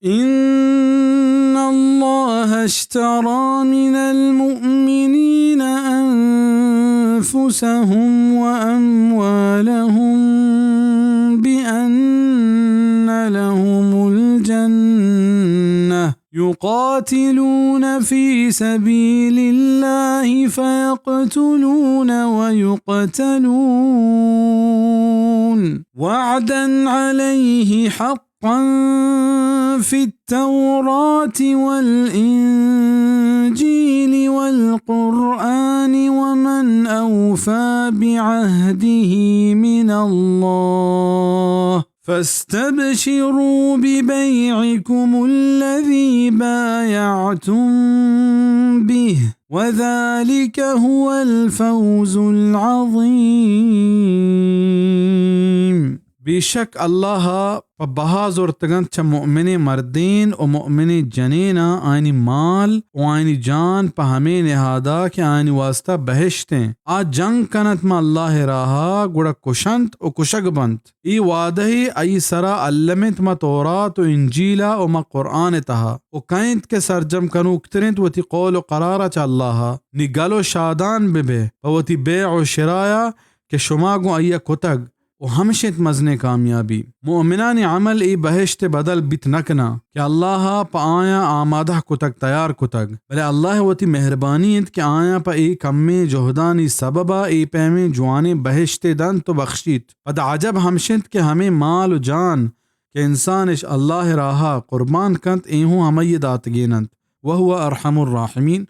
إن الله اشترى من المؤمنين أنفسهم وأموالهم بأن لهم الجنة يقاتلون في سبيل الله فيقتلون ويقتلون وعدا عليه حقا في التوراة والإنجيل والقرآن ومن أوفى بعهده من الله فاستبشروا ببيعكم الذي بايعتم به وذلك هو الفوز العظيم. बेशक अल्लाह बहाज और तगंत मुअमिने मर्दीन और मुअमिने जनीना आनी माल और आनी जान पहमे निहादा के आनी वास्ता बहिश्तें आज जंग कनत में अल्लाह राहा गुड़ा कुशंत और कुशगबंत ई वादही आई सरा अल्लमित मा तौरात और इंजीला और मा कुरान तहा और कैंत के सरजम कनु उक्तरिंत वती कौल और करारा चा अल्लाह निगलो शादान बिबे वती बे और शिराया के शुमागो अय्या कुतग और हमशत मजने कामयाबी मुअमिनानी अमल ई बहिश्त बदल बित नकना कि अल्लाह पा आया आमादा कुतक तैयार कुतक भले अल्लाह वती मेहरबानी इंत कि आया पा ई कम्मे जोहदानी सबबा ई पैमे जुआने बहिश्त दन तो बख्शीत पद अजब हमशत के हमें माल व जान के इंसान इश अल्लाह राहा कुर्बान कंत एहू हमय दात गेनंत वहुवा अरहमुर राहिमीन।